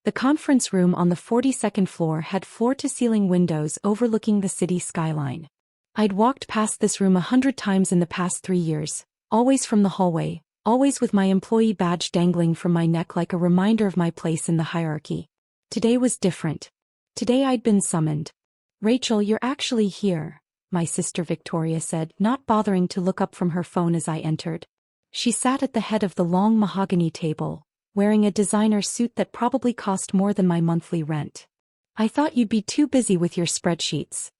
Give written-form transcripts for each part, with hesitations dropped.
The conference room on the 42nd floor had floor-to-ceiling windows overlooking the city skyline. I'd walked past this room 100 times in the past 3 years, always from the hallway, always with my employee badge dangling from my neck like a reminder of my place in the hierarchy. Today was different. Today I'd been summoned. "Rachel, you're actually here," my sister Victoria said, not bothering to look up from her phone as I entered. She sat at the head of the long mahogany table, wearing a designer suit that probably cost more than my monthly rent. "I thought you'd be too busy with your spreadsheets."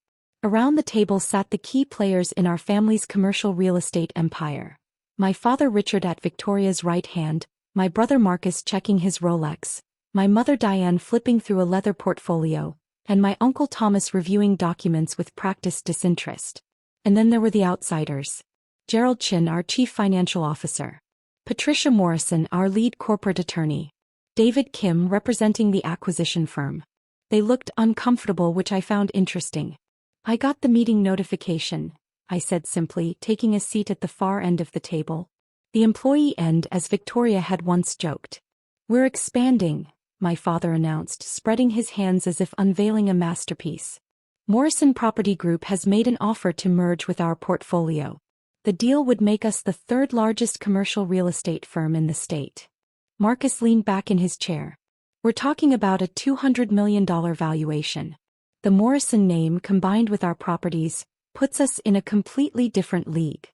Around the table sat the key players in our family's commercial real estate empire. My father Richard at Victoria's right hand, my brother Marcus checking his Rolex, my mother Diane flipping through a leather portfolio, and my uncle Thomas reviewing documents with practiced disinterest. And then there were the outsiders. Gerald Chin, our chief financial officer. Patricia Morrison, our lead corporate attorney. David Kim, representing the acquisition firm. They looked uncomfortable, which I found interesting. "I got the meeting notification," I said simply, taking a seat at the far end of the table. The employee end, as Victoria had once joked. "We're expanding," my father announced, spreading his hands as if unveiling a masterpiece. "Morrison Property Group has made an offer to merge with our portfolio. The deal would make us the third largest commercial real estate firm in the state." Marcus leaned back in his chair. "We're talking about a $200 million valuation. The Morrison name, combined with our properties, puts us in a completely different league.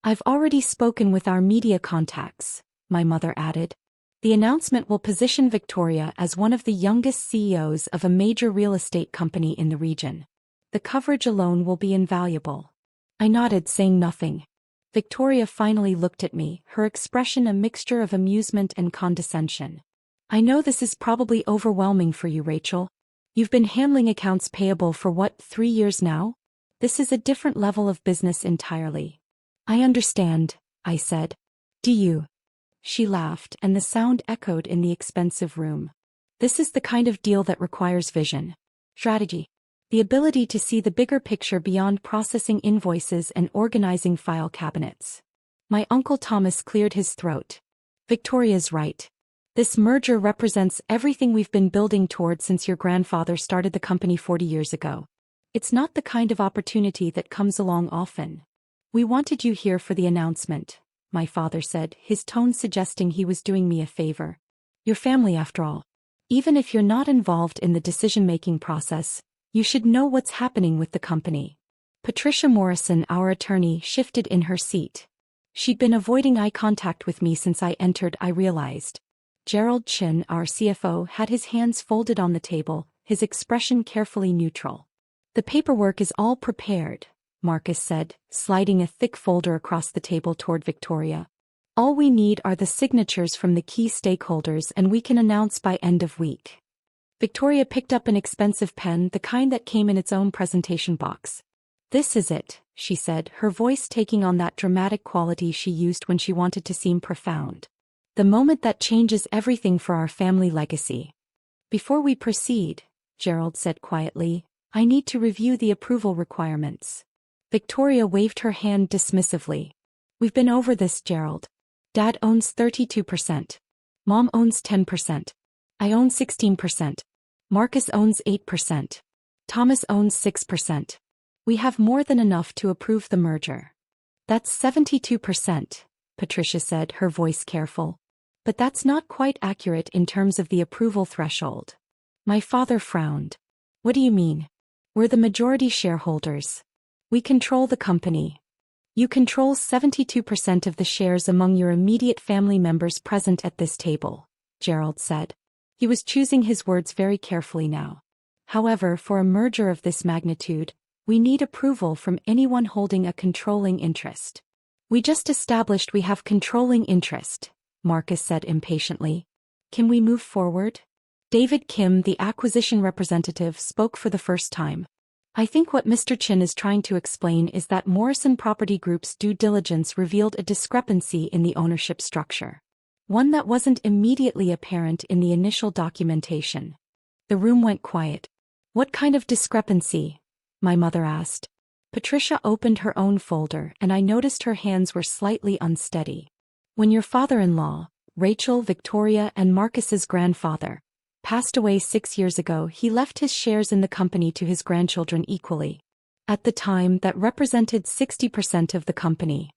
I've already spoken with our media contacts," my mother added. "The announcement will position Victoria as one of the youngest CEOs of a major real estate company in the region. The coverage alone will be invaluable." I nodded, saying nothing. Victoria finally looked at me, her expression a mixture of amusement and condescension. "I know this is probably overwhelming for you, Rachel. You've been handling accounts payable for 3 years now? This is a different level of business entirely." "I understand," I said. "Do you?" She laughed, and the sound echoed in the expensive room. "This is the kind of deal that requires vision. Strategy. The ability to see the bigger picture beyond processing invoices and organizing file cabinets." My Uncle Thomas cleared his throat. "Victoria's right. This merger represents everything we've been building toward since your grandfather started the company 40 years ago. It's not the kind of opportunity that comes along often. We wanted you here for the announcement," my father said, his tone suggesting he was doing me a favor. "Your family, after all. Even if you're not involved in the decision-making process, you should know what's happening with the company." Patricia Morrison, our attorney, shifted in her seat. She'd been avoiding eye contact with me since I entered, I realized. Gerald Chin, our CFO, had his hands folded on the table, his expression carefully neutral. "The paperwork is all prepared," Marcus said, sliding a thick folder across the table toward Victoria. "All we need are the signatures from the key stakeholders, and we can announce by end of week." Victoria picked up an expensive pen, the kind that came in its own presentation box. "This is it," she said, her voice taking on that dramatic quality she used when she wanted to seem profound. "The moment that changes everything for our family legacy." "Before we proceed," Gerald said quietly, "I need to review the approval requirements." Victoria waved her hand dismissively. "We've been over this, Gerald. Dad owns 32%. Mom owns 10%. I own 16%. Marcus owns 8%. Thomas owns 6%. We have more than enough to approve the merger." "That's 72%, Patricia said, her voice careful. "But that's not quite accurate in terms of the approval threshold." My father frowned. "What do you mean?" "We're the majority shareholders. We control the company." "You control 72% of the shares among your immediate family members present at this table," Gerald said. He was choosing his words very carefully now. "However, for a merger of this magnitude, we need approval from anyone holding a controlling interest." "We just established we have controlling interest," Marcus said impatiently. "Can we move forward?" David Kim, the acquisition representative, spoke for the first time. "I think what Mr. Chin is trying to explain is that Morrison Property Group's due diligence revealed a discrepancy in the ownership structure. One that wasn't immediately apparent in the initial documentation." The room went quiet. "What kind of discrepancy?" my mother asked. Patricia opened her own folder, and I noticed her hands were slightly unsteady. "When your father-in-law, Rachel, Victoria, and Marcus's grandfather, Passed away 6 years ago. He left his shares in the company to his grandchildren equally. At the time, that represented 60% of the company.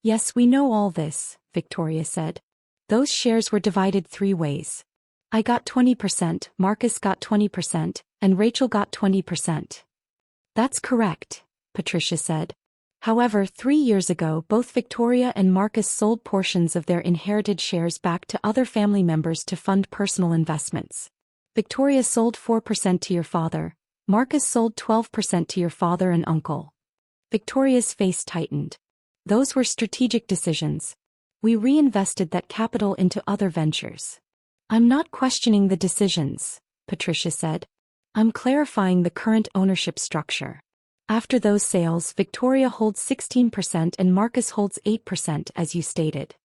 Yes, we know all this, Victoria said. Those shares were divided 3 ways. I got 20%, Marcus got 20%, and Rachel got 20%. That's correct, Patricia said. However, 3 years ago, both Victoria and Marcus sold portions of their inherited shares back to other family members to fund personal investments. Victoria sold 4% to your father. Marcus sold 12% to your father and uncle. Victoria's face tightened. Those were strategic decisions. We reinvested that capital into other ventures. I'm not questioning the decisions, Patricia said. I'm clarifying the current ownership structure. After those sales, Victoria holds 16% and Marcus holds 8%, as you stated.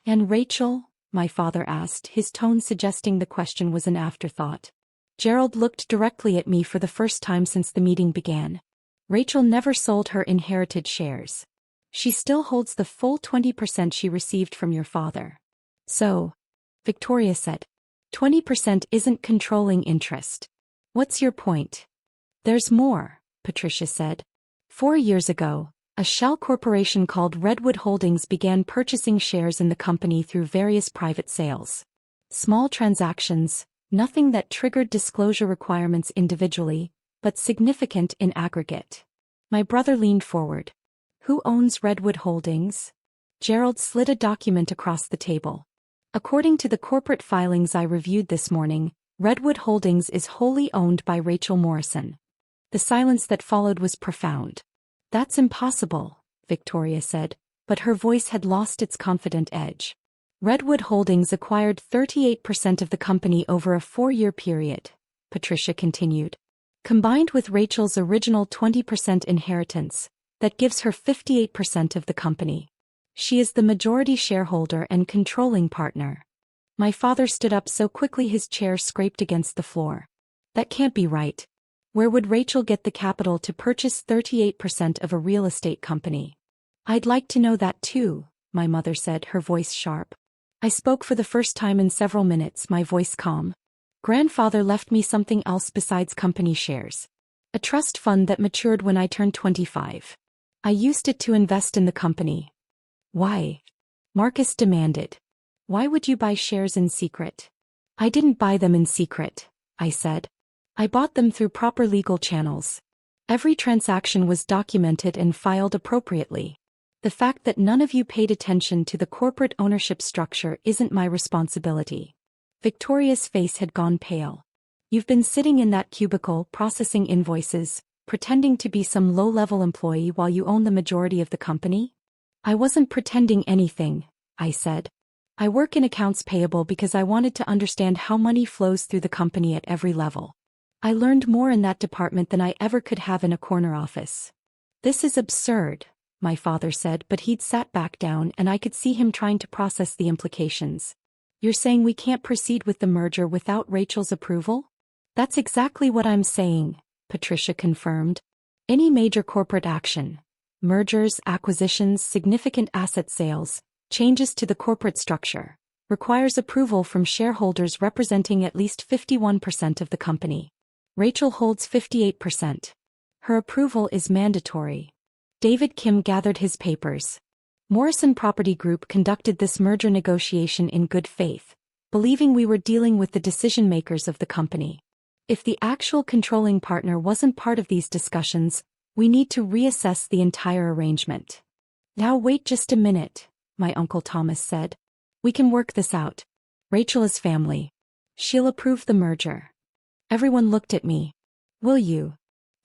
And Rachel? My father asked, his tone suggesting the question was an afterthought. Gerald looked directly at me for the first time since the meeting began. Rachel never sold her inherited shares. She still holds the full 20% she received from your father. So, Victoria said, 20% isn't controlling interest. What's your point? There's more, Patricia said. 4 years ago, a shell corporation called Redwood Holdings began purchasing shares in the company through various private sales. Small transactions, nothing that triggered disclosure requirements individually, but significant in aggregate. My brother leaned forward. Who owns Redwood Holdings? Gerald slid a document across the table. According to the corporate filings I reviewed this morning, Redwood Holdings is wholly owned by Rachel Morrison. The silence that followed was profound. That's impossible, Victoria said, but her voice had lost its confident edge. Redwood Holdings acquired 38% of the company over a 4-year period, Patricia continued. Combined with Rachel's original 20% inheritance, that gives her 58% of the company. She is the majority shareholder and controlling partner. My father stood up so quickly his chair scraped against the floor. That can't be right. Where would Rachel get the capital to purchase 38% of a real estate company? I'd like to know that too, my mother said, her voice sharp. I spoke for the first time in several minutes, my voice calm. Grandfather left me something else besides company shares. A trust fund that matured when I turned 25. I used it to invest in the company. Why? Marcus demanded. Why would you buy shares in secret? I didn't buy them in secret, I said. I bought them through proper legal channels. Every transaction was documented and filed appropriately. The fact that none of you paid attention to the corporate ownership structure isn't my responsibility. Victoria's face had gone pale. You've been sitting in that cubicle processing invoices, pretending to be some low-level employee while you own the majority of the company? I wasn't pretending anything, I said. I work in accounts payable because I wanted to understand how money flows through the company at every level. I learned more in that department than I ever could have in a corner office. This is absurd, my father said, but he'd sat back down and I could see him trying to process the implications. You're saying we can't proceed with the merger without Rachel's approval? That's exactly what I'm saying, Patricia confirmed. Any major corporate action, mergers, acquisitions, significant asset sales, changes to the corporate structure, requires approval from shareholders representing at least 51% of the company. Rachel holds 58%. Her approval is mandatory. David Kim gathered his papers. Morrison Property Group conducted this merger negotiation in good faith, believing we were dealing with the decision-makers of the company. If the actual controlling partner wasn't part of these discussions, we need to reassess the entire arrangement. Now wait just a minute, my Uncle Thomas said. We can work this out. Rachel is family. She'll approve the merger. Everyone looked at me. Will you?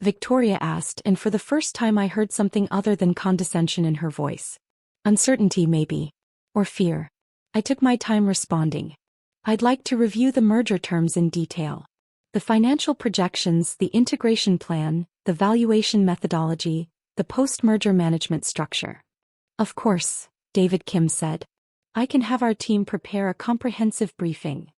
Victoria asked, and for the first time I heard something other than condescension in her voice. Uncertainty maybe. Or fear. I took my time responding. I'd like to review the merger terms in detail. The financial projections, the integration plan, the valuation methodology, the post-merger management structure. Of course, David Kim said. I can have our team prepare a comprehensive briefing.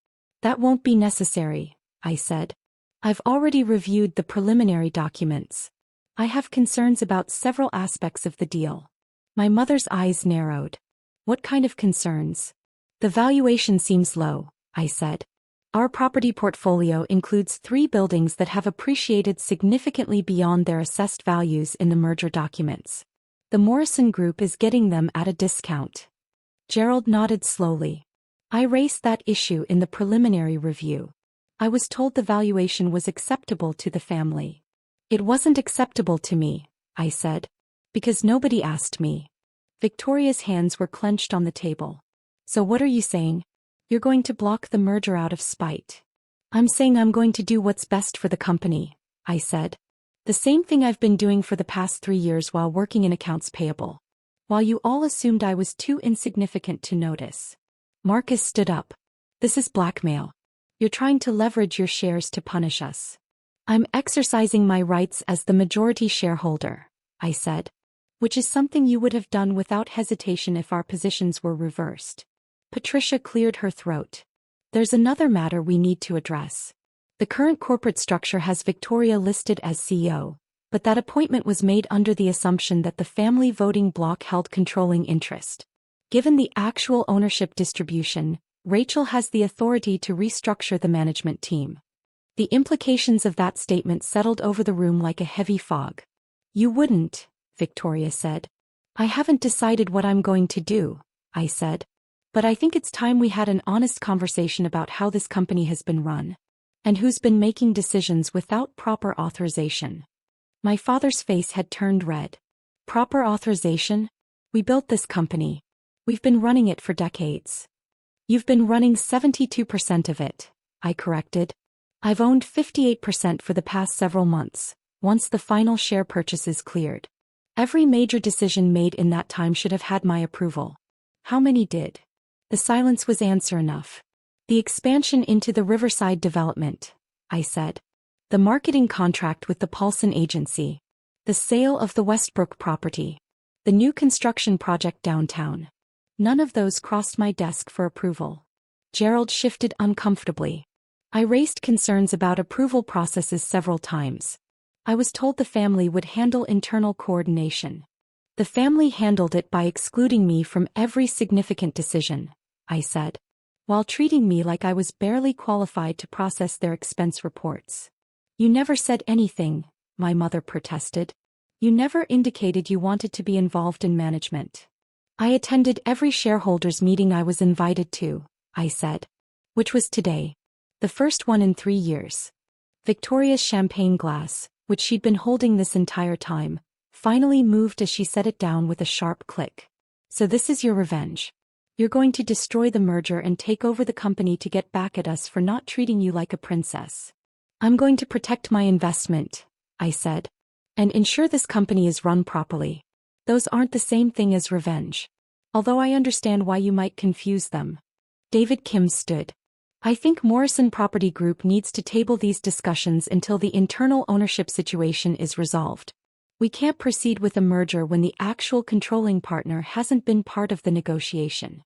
That won't be necessary, I said. I've already reviewed the preliminary documents. I have concerns about several aspects of the deal. My mother's eyes narrowed. What kind of concerns? The valuation seems low, I said. Our property portfolio includes 3 buildings that have appreciated significantly beyond their assessed values in the merger documents. The Morrison Group is getting them at a discount. Gerald nodded slowly. I raised that issue in the preliminary review. I was told the valuation was acceptable to the family. It wasn't acceptable to me, I said. Because nobody asked me. Victoria's hands were clenched on the table. So what are you saying? You're going to block the merger out of spite. I'm saying I'm going to do what's best for the company, I said. The same thing I've been doing for the past 3 years while working in accounts payable. While you all assumed I was too insignificant to notice. Marcus stood up. This is blackmail. You're trying to leverage your shares to punish us. I'm exercising my rights as the majority shareholder, I said. Which is something you would have done without hesitation if our positions were reversed. Patricia cleared her throat. There's another matter we need to address. The current corporate structure has Victoria listed as CEO, but that appointment was made under the assumption that the family voting bloc held controlling interest. Given the actual ownership distribution, Rachel has the authority to restructure the management team. The implications of that statement settled over the room like a heavy fog. You wouldn't, Victoria said. I haven't decided what I'm going to do, I said. But I think it's time we had an honest conversation about how this company has been run. And who's been making decisions without proper authorization. My father's face had turned red. Proper authorization? We built this company. We've been running it for decades. You've been running 72% of it, I corrected. I've owned 58% for the past several months, once the final share purchases cleared. Every major decision made in that time should have had my approval. How many did? The silence was answer enough. The expansion into the Riverside development, I said. The marketing contract with the Paulson Agency. The sale of the Westbrook property. The new construction project downtown. None of those crossed my desk for approval. Gerald shifted uncomfortably. I raised concerns about approval processes several times. I was told the family would handle internal coordination. The family handled it by excluding me from every significant decision, I said, while treating me like I was barely qualified to process their expense reports. You never said anything, my mother protested. You never indicated you wanted to be involved in management. I attended every shareholders meeting I was invited to, I said. Which was today. The first one in 3 years. Victoria's champagne glass, which she'd been holding this entire time, finally moved as she set it down with a sharp click. So this is your revenge. You're going to destroy the merger and take over the company to get back at us for not treating you like a princess. I'm going to protect my investment, I said, and ensure this company is run properly. Those aren't the same thing as revenge. Although I understand why you might confuse them. David Kim stood. I think Morrison Property Group needs to table these discussions until the internal ownership situation is resolved. We can't proceed with a merger when the actual controlling partner hasn't been part of the negotiation.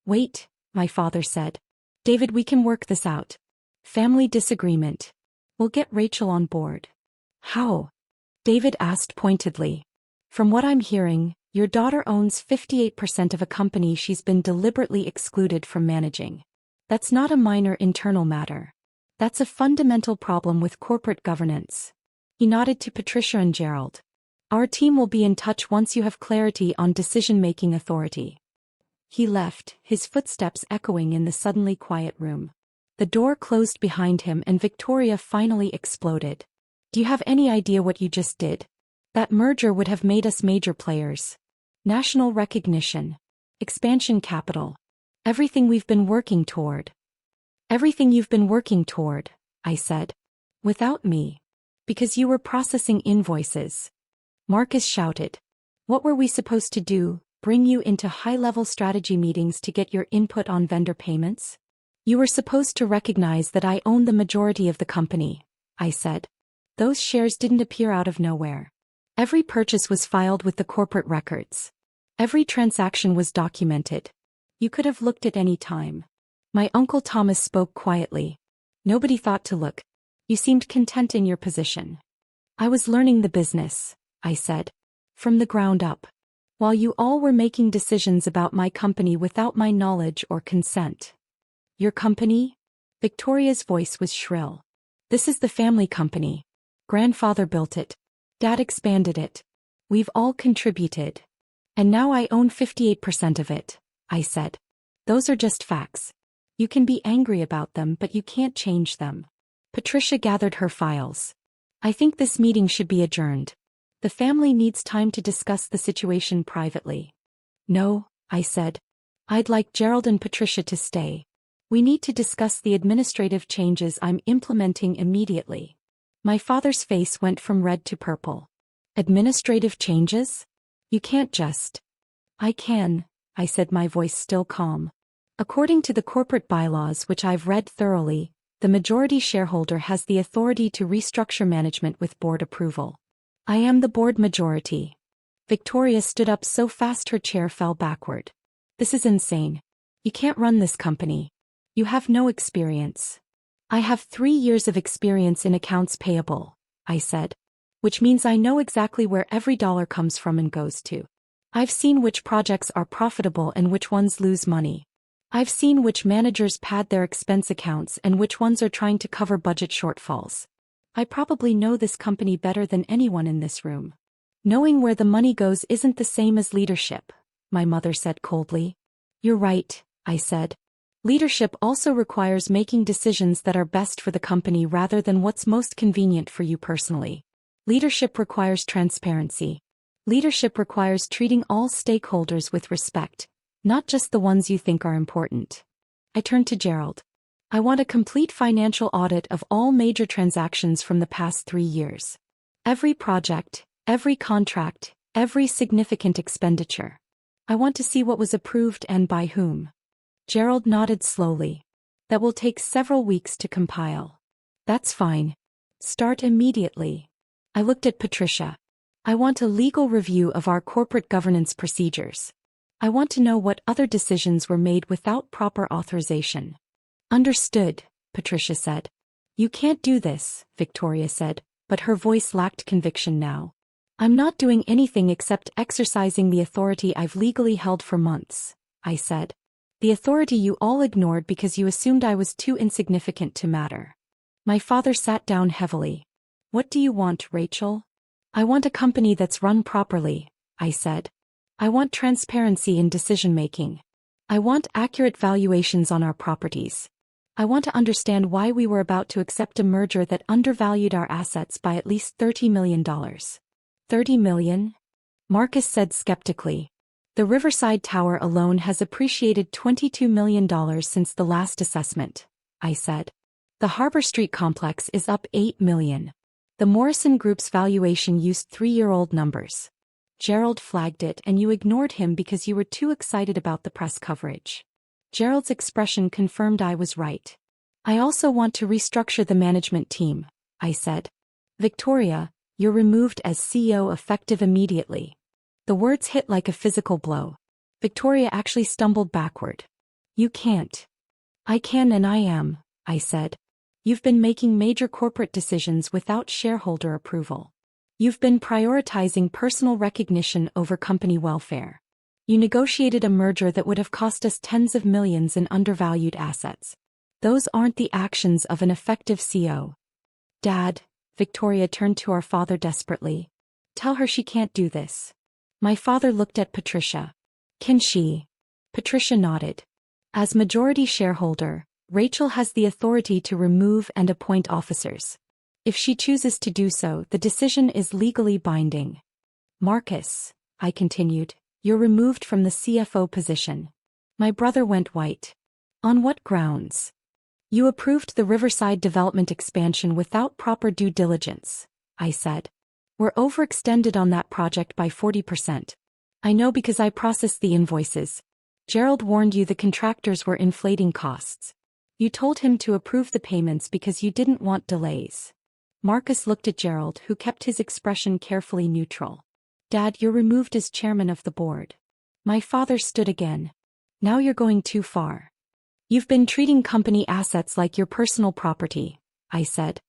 Wait, my father said. David, we can work this out. Family disagreement. We'll get Rachel on board. How? David asked pointedly. From what I'm hearing, your daughter owns 58% of a company she's been deliberately excluded from managing. That's not a minor internal matter. That's a fundamental problem with corporate governance. He nodded to Patricia and Gerald. Our team will be in touch once you have clarity on decision-making authority. He left, his footsteps echoing in the suddenly quiet room. The door closed behind him and Victoria finally exploded. Do you have any idea what you just did? That merger would have made us major players. National recognition. Expansion capital. Everything we've been working toward. Everything you've been working toward, I said. Without me. Because you were processing invoices. Marcus shouted. What were we supposed to do? Bring you into high-level strategy meetings to get your input on vendor payments? You were supposed to recognize that I own the majority of the company, I said. Those shares didn't appear out of nowhere. Every purchase was filed with the corporate records. Every transaction was documented. You could have looked at any time. My Uncle Thomas spoke quietly. Nobody thought to look. You seemed content in your position. I was learning the business, I said. From the ground up. While you all were making decisions about my company without my knowledge or consent. Your company? Victoria's voice was shrill. This is the family company. Grandfather built it. Dad expanded it. We've all contributed. And now I own 58% of it, I said. Those are just facts. You can be angry about them, but you can't change them. Patricia gathered her files. I think this meeting should be adjourned. The family needs time to discuss the situation privately. No, I said. I'd like Gerald and Patricia to stay. We need to discuss the administrative changes I'm implementing immediately. My father's face went from red to purple. Administrative changes? You can't just. I can, I said, my voice still calm. According to the corporate bylaws, which I've read thoroughly, the majority shareholder has the authority to restructure management with board approval. I am the board majority. Victoria stood up so fast her chair fell backward. This is insane. You can't run this company. You have no experience. I have 3 years of experience in accounts payable, I said. Which means I know exactly where every dollar comes from and goes to. I've seen which projects are profitable and which ones lose money. I've seen which managers pad their expense accounts and which ones are trying to cover budget shortfalls. I probably know this company better than anyone in this room. Knowing where the money goes isn't the same as leadership, my mother said coldly. You're right, I said. Leadership also requires making decisions that are best for the company rather than what's most convenient for you personally. Leadership requires transparency. Leadership requires treating all stakeholders with respect, not just the ones you think are important. I turned to Gerald. I want a complete financial audit of all major transactions from the past 3 years. Every project, every contract, every significant expenditure. I want to see what was approved and by whom. Gerald nodded slowly. That will take several weeks to compile. That's fine. Start immediately. I looked at Patricia. I want a legal review of our corporate governance procedures. I want to know what other decisions were made without proper authorization. Understood, Patricia said. You can't do this, Victoria said, but her voice lacked conviction now. I'm not doing anything except exercising the authority I've legally held for months, I said. The authority you all ignored because you assumed I was too insignificant to matter. My father sat down heavily. What do you want, Rachel? I want a company that's run properly, I said. I want transparency in decision-making. I want accurate valuations on our properties. I want to understand why we were about to accept a merger that undervalued our assets by at least $30 million. $30 million? Marcus said skeptically. The Riverside Tower alone has appreciated $22 million since the last assessment, I said. The Harbor Street complex is up $8 million. The Morrison Group's valuation used 3-year-old numbers. Gerald flagged it and you ignored him because you were too excited about the press coverage. Gerald's expression confirmed I was right. I also want to restructure the management team, I said. Victoria, you're removed as CEO effective immediately. The words hit like a physical blow. Victoria actually stumbled backward. You can't. I can and I am, I said. You've been making major corporate decisions without shareholder approval. You've been prioritizing personal recognition over company welfare. You negotiated a merger that would have cost us tens of millions in undervalued assets. Those aren't the actions of an effective CEO. Dad, Victoria turned to our father desperately. Tell her she can't do this. My father looked at Patricia. Can she? Patricia nodded. As majority shareholder, Rachel has the authority to remove and appoint officers. If she chooses to do so, the decision is legally binding. Marcus, I continued, you're removed from the CFO position. My brother went white. On what grounds? You approved the Riverside development expansion without proper due diligence, I said. We're overextended on that project by 40%. I know because I processed the invoices. Gerald warned you the contractors were inflating costs. You told him to approve the payments because you didn't want delays. Marcus looked at Gerald, who kept his expression carefully neutral. Dad, you're removed as chairman of the board. My father stood again. Now you're going too far. You've been treating company assets like your personal property, I said.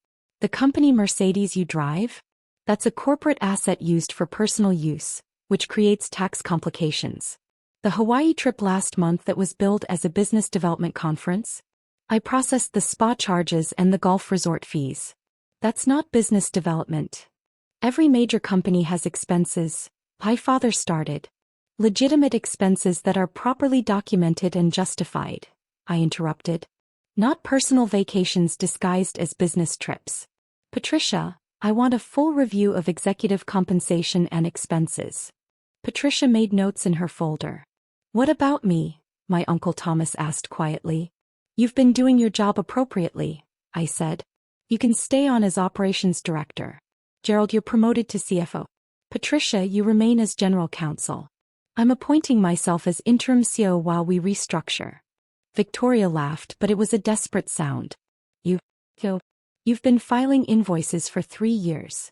The company Mercedes you drive? That's a corporate asset used for personal use, which creates tax complications. The Hawaii trip last month that was billed as a business development conference? I processed the spa charges and the golf resort fees. That's not business development. Every major company has expenses. My father started. Legitimate expenses that are properly documented and justified, I interrupted. Not personal vacations disguised as business trips. Patricia, I want a full review of executive compensation and expenses. Patricia made notes in her folder. What about me? My Uncle Thomas asked quietly. You've been doing your job appropriately, I said. You can stay on as operations director. Gerald, you're promoted to CFO. Patricia, you remain as general counsel. I'm appointing myself as interim CEO while we restructure. Victoria laughed, but it was a desperate sound. You've been filing invoices for 3 years.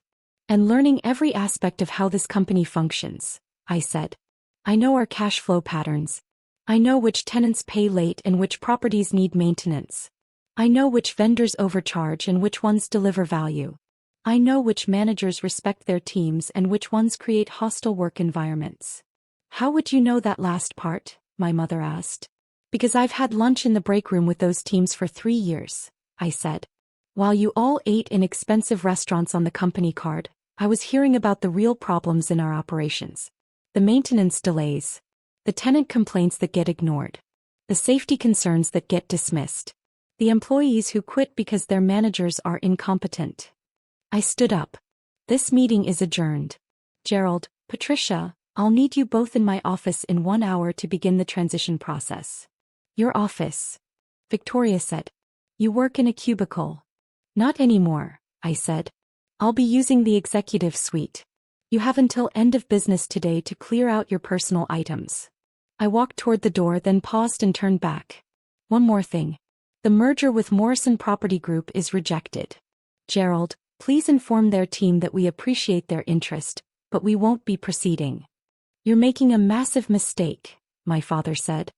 And learning every aspect of how this company functions, I said. I know our cash flow patterns. I know which tenants pay late and which properties need maintenance. I know which vendors overcharge and which ones deliver value. I know which managers respect their teams and which ones create hostile work environments. How would you know that last part? My mother asked. Because I've had lunch in the break room with those teams for 3 years, I said. While you all ate in expensive restaurants on the company card, I was hearing about the real problems in our operations. The maintenance delays. The tenant complaints that get ignored. The safety concerns that get dismissed. The employees who quit because their managers are incompetent. I stood up. This meeting is adjourned. Gerald, Patricia, I'll need you both in my office in 1 hour to begin the transition process. Your office, Victoria said. You work in a cubicle. Not anymore, I said. I'll be using the executive suite. You have until end of business today to clear out your personal items. I walked toward the door, then paused and turned back. One more thing. The merger with Morrison Property Group is rejected. Gerald, please inform their team that we appreciate their interest, but we won't be proceeding. You're making a massive mistake, my father said.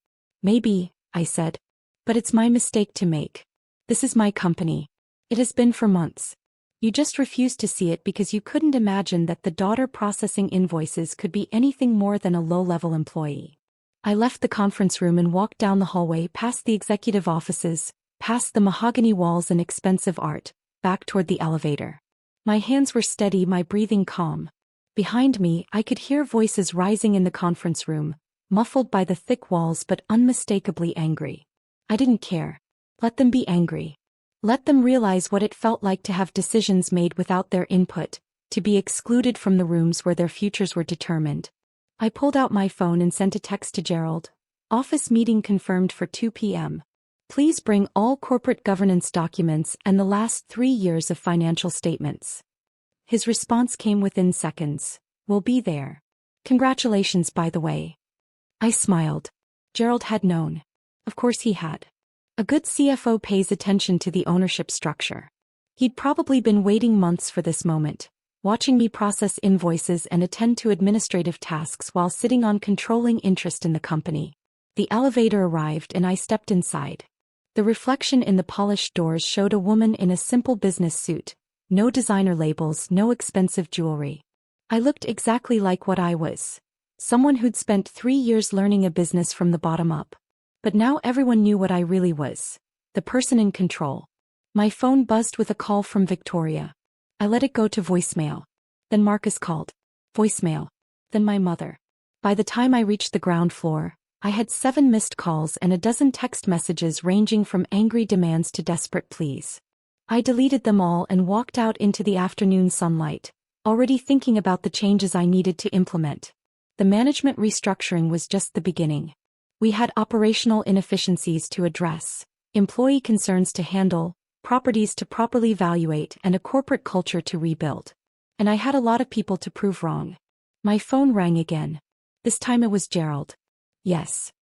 Maybe, I said. But it's my mistake to make. This is my company. It has been for months. You just refused to see it because you couldn't imagine that the daughter processing invoices could be anything more than a low-level employee. I left the conference room and walked down the hallway past the executive offices, past the mahogany walls and expensive art, back toward the elevator. My hands were steady, my breathing calm. Behind me, I could hear voices rising in the conference room, muffled by the thick walls but unmistakably angry. I didn't care. Let them be angry. Let them realize what it felt like to have decisions made without their input, to be excluded from the rooms where their futures were determined. I pulled out my phone and sent a text to Gerald. Office meeting confirmed for 2 p.m. Please bring all corporate governance documents and the last 3 years of financial statements. His response came within seconds. We'll be there. Congratulations, by the way. I smiled. Gerald had known. Of course he had. A good CFO pays attention to the ownership structure. He'd probably been waiting months for this moment, watching me process invoices and attend to administrative tasks while sitting on controlling interest in the company. The elevator arrived and I stepped inside. The reflection in the polished doors showed a woman in a simple business suit, no designer labels, no expensive jewelry. I looked exactly like what I was. Someone who'd spent 3 years learning a business from the bottom up. But now everyone knew what I really was. The person in control. My phone buzzed with a call from Victoria. I let it go to voicemail. Then Marcus called. Voicemail. Then my mother. By the time I reached the ground floor, I had 7 missed calls and a dozen text messages ranging from angry demands to desperate pleas. I deleted them all and walked out into the afternoon sunlight, already thinking about the changes I needed to implement. The management restructuring was just the beginning. We had operational inefficiencies to address, employee concerns to handle, properties to properly evaluate, and a corporate culture to rebuild. And I had a lot of people to prove wrong. My phone rang again. This time it was Gerald. Yes.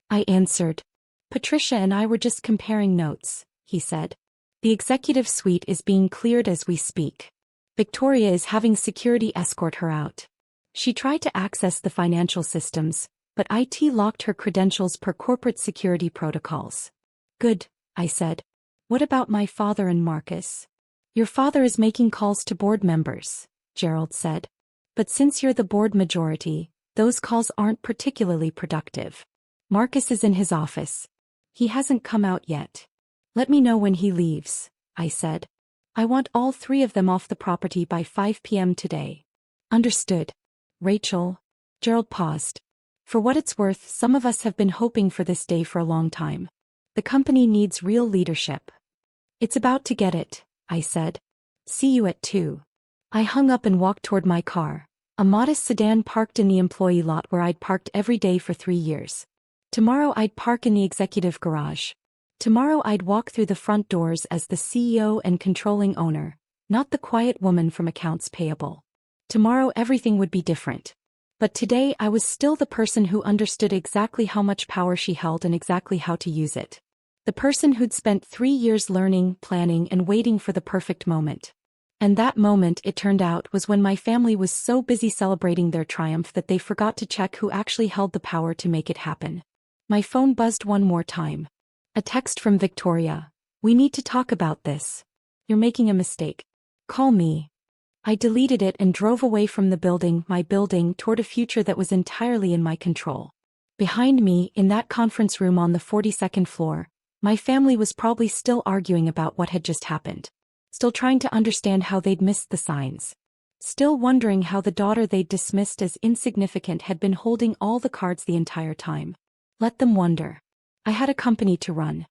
I answered. Patricia and I were just comparing notes, he said. The executive suite is being cleared as we speak. Victoria is having security escort her out. She tried to access the financial systems, but IT locked her credentials per corporate security protocols. Good, I said. What about my father and Marcus? Your father is making calls to board members, Gerald said. But since you're the board majority, those calls aren't particularly productive. Marcus is in his office. He hasn't come out yet. Let me know when he leaves, I said. I want all 3 of them off the property by 5 p.m. today. Understood. Rachel. Gerald paused. For what it's worth, some of us have been hoping for this day for a long time. The company needs real leadership. It's about to get it, I said. See you at 2. I hung up and walked toward my car, a modest sedan parked in the employee lot where I'd parked every day for 3 years. Tomorrow I'd park in the executive garage. Tomorrow I'd walk through the front doors as the CEO and controlling owner, not the quiet woman from accounts payable. Tomorrow everything would be different. But today I was still the person who understood exactly how much power she held and exactly how to use it. The person who'd spent 3 years learning, planning, and waiting for the perfect moment. And that moment, it turned out, was when my family was so busy celebrating their triumph that they forgot to check who actually held the power to make it happen. My phone buzzed one more time. A text from Victoria. We need to talk about this. You're making a mistake. Call me. I deleted it and drove away from the building, my building, toward a future that was entirely in my control. Behind me, in that conference room on the 42nd floor, my family was probably still arguing about what had just happened. Still trying to understand how they'd missed the signs. Still wondering how the daughter they'd dismissed as insignificant had been holding all the cards the entire time. Let them wonder. I had a company to run.